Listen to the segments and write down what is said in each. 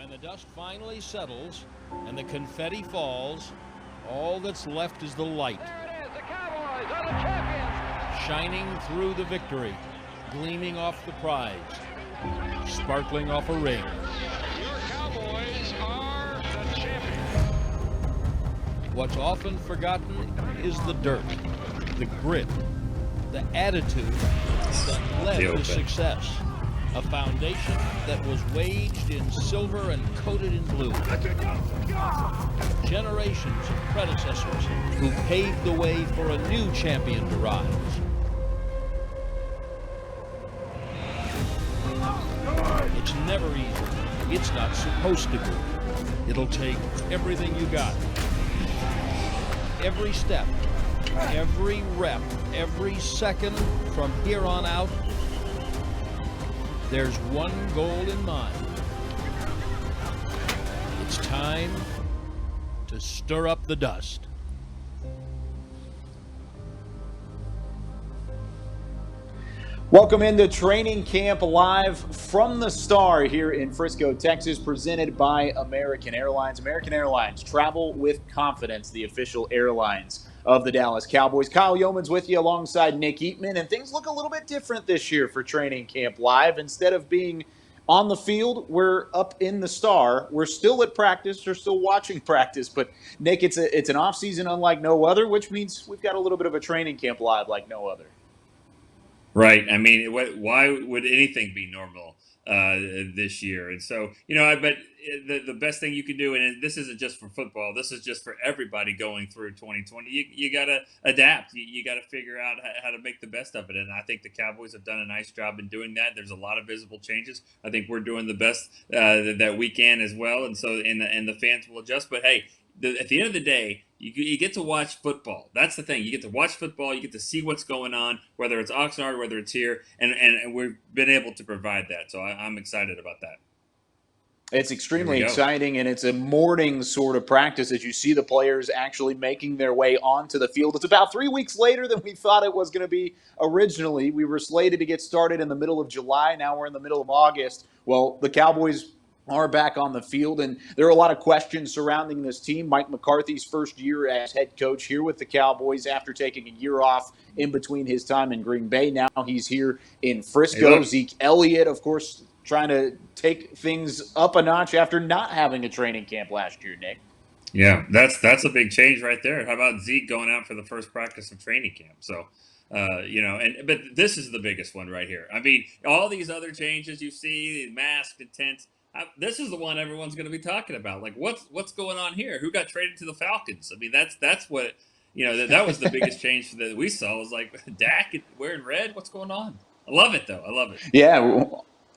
When the dust finally settles and the confetti falls, all that's left is the light. There it is, the Cowboys are the champions. Shining through the victory, gleaming off the prize, sparkling off a ring. Your Cowboys are the champions. What's often forgotten is the dirt, the grit, the attitude that led to success. A foundation that was waged in silver and coated in blue. Generations of predecessors who paved the way for a new champion to rise. It's never easy. It's not supposed to be. It'll take everything you got. Every step, every rep, every second from here on out, there's one goal in mind. It's time to stir up the dust. Welcome into Training Camp Live from the Star here in Frisco, Texas, presented by American Airlines. American Airlines, travel with confidence, the official airlines of the Dallas Cowboys. Kyle Yeoman's with you alongside Nick Eatman, and things look a little bit different this year for Training Camp Live. Instead of being on the field, we're up in the Star. We're still at practice. We're still watching practice. But, Nick, it's an off-season unlike no other, which means we've got a little bit of a Training Camp Live like no other. Right. I mean, why would anything be normal this year? And so, but the best thing you can do, and this isn't just for football, this is just for everybody going through 2020. You got to adapt. You got to figure out how to make the best of it. And I think the Cowboys have done a nice job in doing that. There's a lot of visible changes. I think we're doing the best that we can as well. And so, and the fans will adjust. But hey, at the end of the day, you get to watch football. That's the thing. You get to watch football. You get to see what's going on, whether it's Oxnard, whether it's here, and we've been able to provide that. So I'm excited about that. It's extremely exciting, and it's a morning sort of practice as you see the players actually making their way onto the field. It's about 3 weeks later than we thought it was going to be originally. We were slated to get started in the middle of July. Now we're in the middle of August. Well, the Cowboys are back on the field, and there are a lot of questions surrounding this team. Mike McCarthy's first year as head coach here with the Cowboys after taking a year off in between his time in Green Bay. Now he's here in Frisco. Hey, Zeke Elliott, of course, trying to take things up a notch after not having a training camp last year, Nick. Yeah, that's a big change right there. How about Zeke going out for the first practice of training camp? So, but this is the biggest one right here. I mean, all these other changes you see, masked and tents, this is the one everyone's going to be talking about. Like, what's going on here? Who got traded to the Falcons? I mean, that's what that was the biggest change that we saw. Was like Dak wearing red. What's going on? I love it though. I love it. Yeah,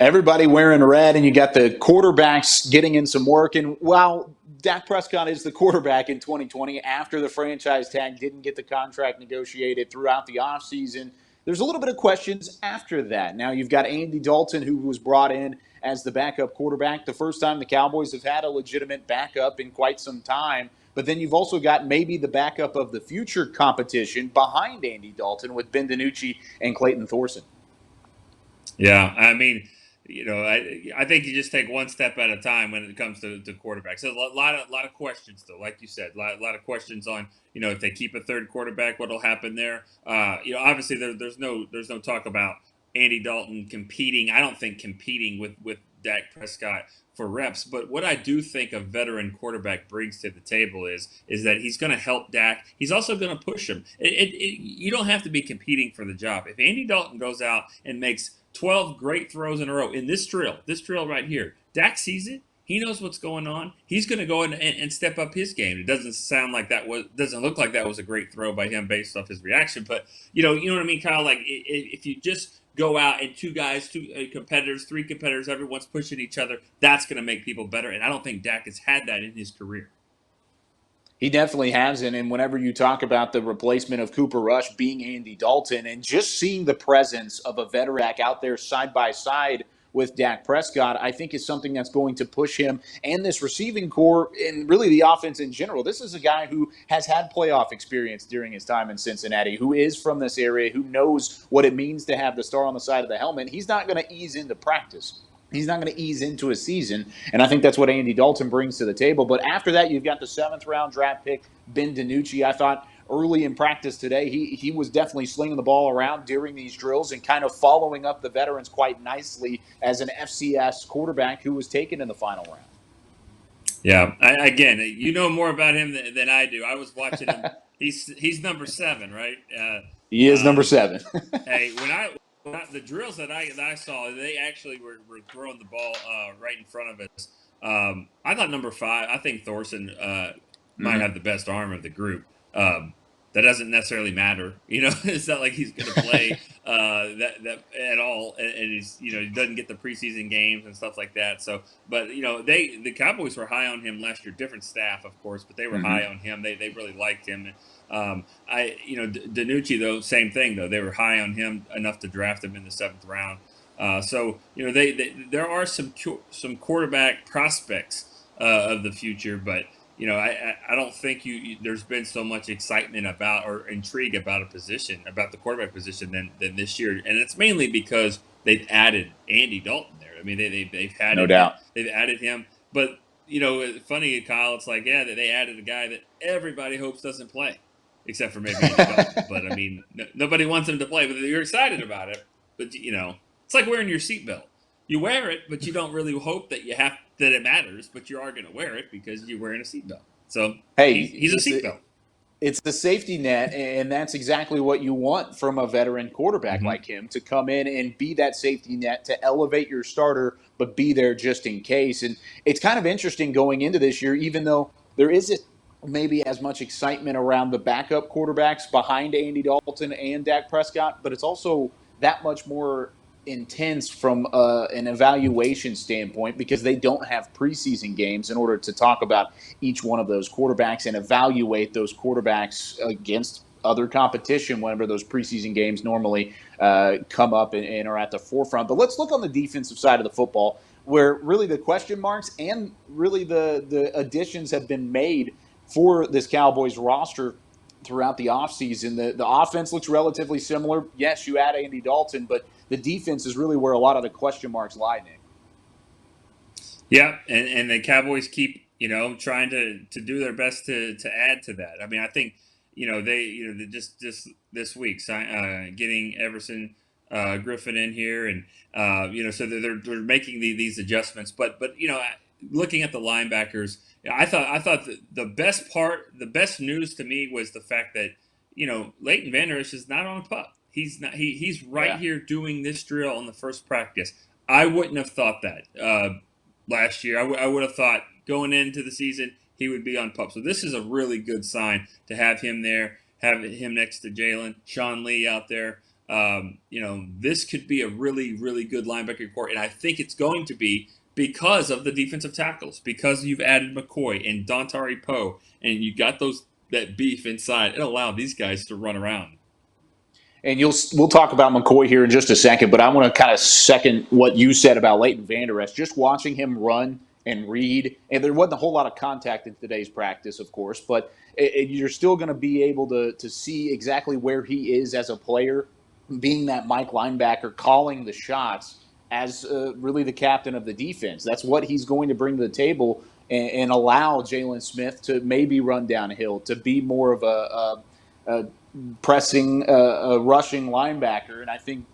everybody wearing red, and you got the quarterbacks getting in some work. And while Dak Prescott is the quarterback in 2020, after the franchise tag didn't get the contract negotiated throughout the offseason, there's a little bit of questions after that. Now you've got Andy Dalton, who was brought in as the backup quarterback. The first time the Cowboys have had a legitimate backup in quite some time. But then you've also got maybe the backup of the future competition behind Andy Dalton with Ben DiNucci and Clayton Thorson. Yeah, I mean, I think you just take one step at a time when it comes to quarterbacks. So a lot of questions though, like you said, a lot of questions on if they keep a third quarterback, what'll happen there. Obviously there's no talk about Andy Dalton competing. I don't think competing with Dak Prescott for reps. But what I do think a veteran quarterback brings to the table is that he's going to help Dak. He's also going to push him. You don't have to be competing for the job. If Andy Dalton goes out and makes 12 great throws in a row in this drill right here, Dak sees it. He knows what's going on. He's going to go in and step up his game. It doesn't look like that was a great throw by him based off his reaction. But you know what I mean, Kyle. Like if you just go out and two competitors, three competitors, everyone's pushing each other, that's going to make people better. And I don't think Dak has had that in his career. He definitely hasn't. And whenever you talk about the replacement of Cooper Rush being Andy Dalton and just seeing the presence of a veteran out there side by side with Dak Prescott, I think is something that's going to push him and this receiving core and really the offense in general. This is a guy who has had playoff experience during his time in Cincinnati, who is from this area, who knows what it means to have the star on the side of the helmet. He's not going to ease into practice. He's not going to ease into a season, and I think that's what Andy Dalton brings to the table. But after that, you've got the 7th-round draft pick, Ben DiNucci. I thought early in practice today, he was definitely slinging the ball around during these drills and kind of following up the veterans quite nicely as an FCS quarterback who was taken in the final round. Yeah, again, you know more about him than I do. I was watching him. He's number 7, right? He is number 7. Hey, the drills that I saw, they actually were throwing the ball right in front of us. I thought number 5. I think Thorson might have the best arm of the group. That doesn't necessarily matter, It's not like he's going to play that at all, and he's he doesn't get the preseason games and stuff like that. So, but the Cowboys were high on him last year. Different staff, of course, but they were high on him. They really liked him. DiNucci though, same thing though. They were high on him enough to draft him in the 7th round. So there are some quarterback prospects of the future, but. I don't think there's been so much excitement about or intrigue about about the quarterback position than this year, and it's mainly because they've added Andy Dalton there. I mean, they've had No doubt. They've added him, but funny, Kyle. It's like that they added a guy that everybody hopes doesn't play, except for maybe Andy Dalton. But I mean, nobody wants him to play, but you're excited about it. But it's like wearing your seatbelt. You wear it, but you don't really hope that it matters, but you are going to wear it because you're wearing a seatbelt. So hey, he's a seatbelt. It's the safety net, and that's exactly what you want from a veteran quarterback like him, to come in and be that safety net, to elevate your starter, but be there just in case. And it's kind of interesting going into this year, even though there isn't maybe as much excitement around the backup quarterbacks behind Andy Dalton and Dak Prescott, but it's also that much more intense from an evaluation standpoint because they don't have preseason games in order to talk about each one of those quarterbacks and evaluate those quarterbacks against other competition whenever those preseason games normally come up and are at the forefront. But let's look on the defensive side of the football, where really the question marks and really the additions have been made for this Cowboys roster throughout the offseason. The offense looks relatively similar. Yes, you add Andy Dalton, but the defense is really where a lot of the question marks lie, Nick. Yeah, and the Cowboys keep, trying to do their best to add to that. I mean, I think, they just this week getting Everson Griffin in here, and so they're making these adjustments. But looking at the linebackers, I thought the best news to me was the fact that Leighton Vander Esch is not on PUP. He's right here doing this drill on the first practice. I wouldn't have thought that last year. I would have thought going into the season he would be on PUP. So this is a really good sign to have him there, have him next to Jalen, Sean Lee out there. This could be a really, really good linebacker core, and I think it's going to be because of the defensive tackles, because you've added McCoy and Dontari Poe, and you got that beef inside. It allowed these guys to run around. And we'll talk about McCoy here in just a second, but I want to kind of second what you said about Leighton Vander Esch. Just watching him run and read, and there wasn't a whole lot of contact in today's practice, of course, but you're still going to be able to see exactly where he is as a player, being that Mike linebacker, calling the shots as really the captain of the defense. That's what he's going to bring to the table and allow Jalen Smith to maybe run downhill, to be more of a pressing, rushing linebacker. And I think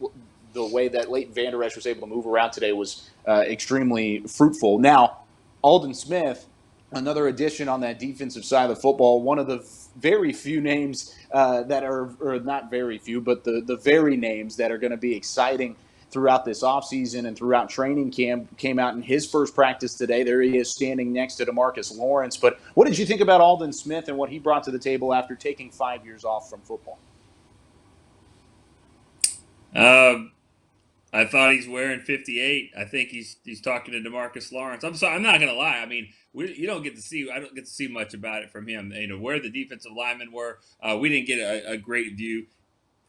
the way that Leighton Vander Esch was able to move around today was extremely fruitful. Now, Aldon Smith, another addition on that defensive side of the football, one of the very few names that are, or not very few, but the very names that are going to be exciting throughout this offseason and throughout training camp, came out in his first practice today. There he is standing next to DeMarcus Lawrence. But what did you think about Aldon Smith and what he brought to the table after taking 5 years off from football? I thought he's wearing 58. I think he's talking to DeMarcus Lawrence. I'm sorry, I'm not going to lie. I mean, I don't get to see much about it from him. Where the defensive linemen were, we didn't get a great view.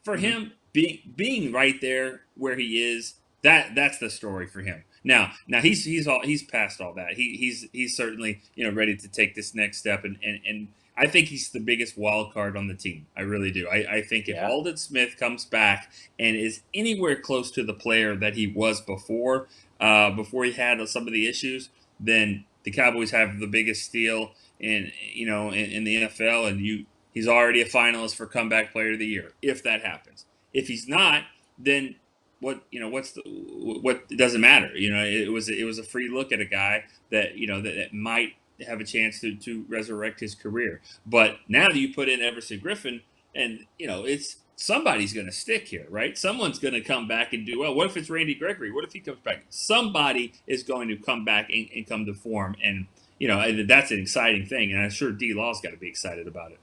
For him, being right there where he is, that's the story for him. Now he's past all that. He's certainly ready to take this next step, and I think he's the biggest wild card on the team. I really do. I think if Aldon Smith comes back and is anywhere close to the player that he was before he had some of the issues, then the Cowboys have the biggest steal in the NFL, and he's already a finalist for comeback player of the year if that happens. If he's not, then what it doesn't matter. It was a free look at a guy that that might have a chance to resurrect his career. But now that you put in Everson Griffin, and it's somebody's going to stick here, right? Someone's going to come back and do well. What if it's Randy Gregory? What if he comes back? Somebody is going to come back and come to form, and that's an exciting thing. And I'm sure D. Law's got to be excited about it.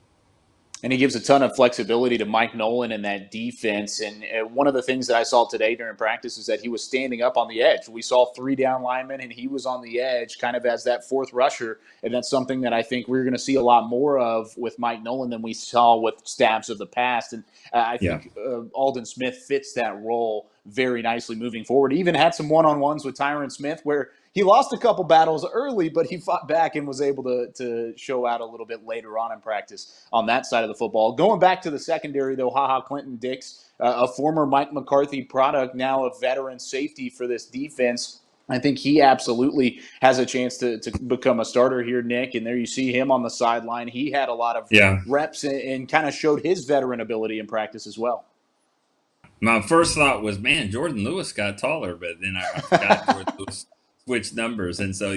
And he gives a ton of flexibility to Mike Nolan in that defense. And one of the things that I saw today during practice is that he was standing up on the edge. We saw 3 down linemen, and he was on the edge kind of as that fourth rusher. And that's something that I think we're going to see a lot more of with Mike Nolan than we saw with stabs of the past. And I think Aldon Smith fits that role very nicely moving forward. He even had some one-on-ones with Tyron Smith where he lost a couple battles early, but he fought back and was able to show out a little bit later on in practice on that side of the football. Going back to the secondary, though, Clinton Dix, a former Mike McCarthy product, now a veteran safety for this defense. I think he absolutely has a chance to become a starter here, Nick. And there you see him on the sideline. He had a lot of reps and kind of showed his veteran ability in practice as well. My first thought was, man, Jordan Lewis got taller, but then I forgot Jordan Lewis switched numbers. And so,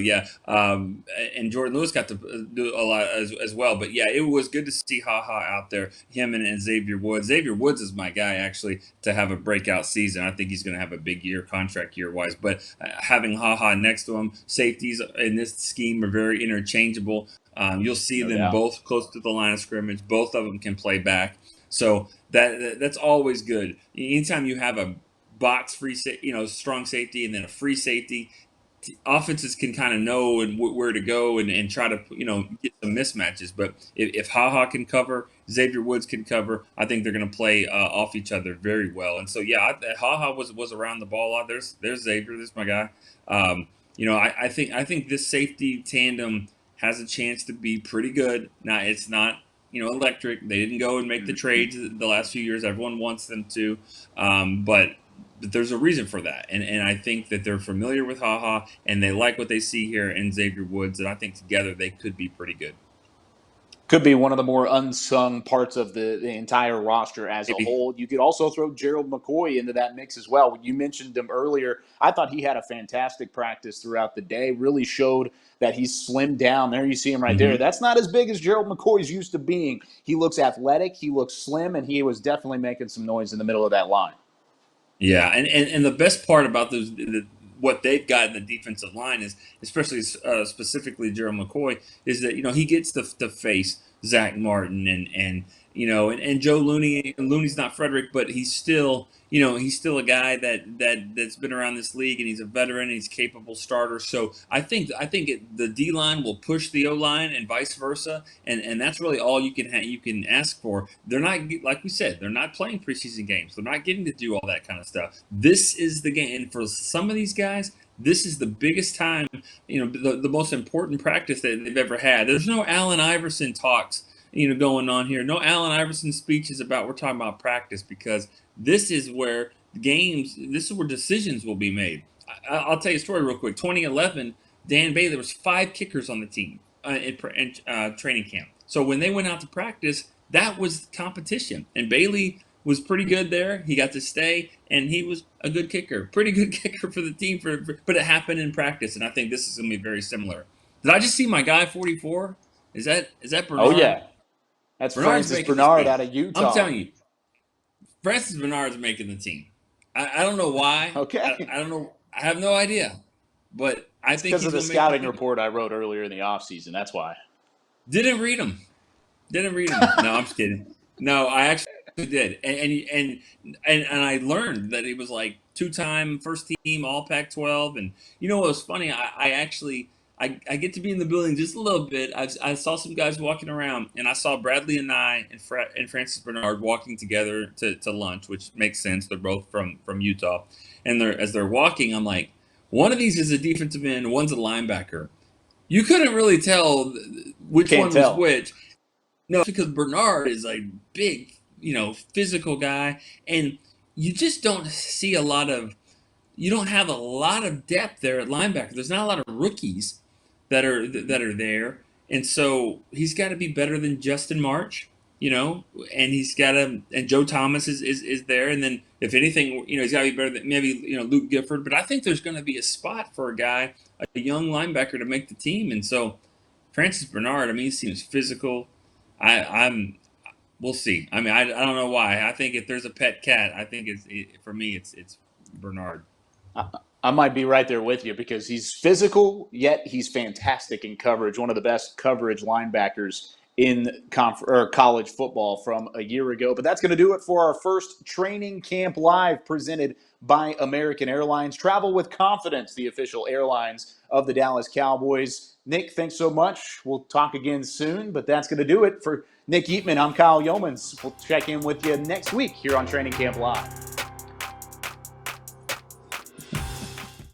and Jordan Lewis got to do a lot as well. But, it was good to see out there, him and Xavier Woods. Xavier Woods is my guy, actually, to have a breakout season. I think he's going to have a big year, contract year-wise. But having next to him, safeties in this scheme are very interchangeable. You'll see them both close to the line of scrimmage. Both of them can play back. So that's always good. Anytime you have a box free, strong safety and then a free safety, offenses can kind of know where to go and try to get some mismatches. But if can cover, Xavier Woods can cover, I think they're going to play off each other very well. And so was around the ball a lot. There's Xavier, there's my guy. I think this safety tandem has a chance to be pretty good. Now it's not electric. They didn't go and make the trades the last few years. Everyone wants them to, but there's a reason for that. And I think that they're familiar with and they like what they see here in Xavier Woods. And I think together they could be pretty good. Could be one of the more unsung parts of the entire roster as a whole. You could also throw Gerald McCoy into that mix as well. You mentioned him earlier. I thought he had a fantastic practice throughout the day, really showed that he's slimmed down. There you see him right there. That's not as big as Gerald McCoy's used to being. He looks athletic, he looks slim, and he was definitely making some noise in the middle of that line. Yeah, and the best part about what they've got in the defensive line is, especially specifically Gerald McCoy, is that he gets to face Zach Martin and Joe Looney. Looney's not Frederick, but he's still a guy that's been around this league, and he's a veteran. And he's a capable starter. So I think the D line will push the O line and vice versa, and that's really all you can ask for. They're not, like we said, they're not playing preseason games. They're not getting to do all that kind of stuff. This is the game, and for some of these guys, this is the biggest time, the most important practice that they've ever had. There's no Allen Iverson talks, going on here. No Allen Iverson speeches we're talking about practice, because this is where decisions will be made. I'll tell you a story real quick. 2011, Dan Bailey, there was 5 kickers on the team in training camp. So when they went out to practice, that was competition. And Bailey was pretty good there. He got to stay, and he was a good kicker. Pretty good kicker for the team, but it happened in practice, and I think this is going to be very similar. Did I just see my guy, 44? Is that Bernard? Oh, yeah. That's Francis Bernard out of Utah. I'm telling you, Francis Bernard is making the team. I don't know why. Okay. I don't know. I have no idea. But I think because of the scouting report I wrote earlier in the offseason. That's why. Didn't read them. No, I'm just kidding. No, I actually did. And I learned that he was like 2-time first team All Pac-12. And what was funny? I get to be in the building just a little bit. I saw some guys walking around, and I saw Bradley and I and Francis Bernard walking together to lunch, which makes sense. They're both from Utah. And as they're walking, I'm like, one of these is a defensive end, one's a linebacker. You couldn't really tell which one was which. No, because Bernard is a big, physical guy, and you just don't see you don't have a lot of depth there at linebacker. There's not a lot of rookies that are there, and so he's got to be better than Justin March, and he's got to, and Joe Thomas is there, and then if anything, he's got to be better than maybe Luke Gifford. But I think there's going to be a spot for a young linebacker to make the team, and so Francis Bernard, I mean, he seems physical. We'll see. I mean, I don't know why. I think if there's a pet cat, I think for me it's Bernard. I might be right there with you because he's physical, yet he's fantastic in coverage. One of the best coverage linebackers in college football from a year ago. But that's going to do it for our first Training Camp Live presented by American Airlines. Travel with confidence, the official airlines of the Dallas Cowboys. Nick, thanks so much. We'll talk again soon, but that's going to do it for Nick Eatman. I'm Kyle Yeomans. We'll check in with you next week here on Training Camp Live.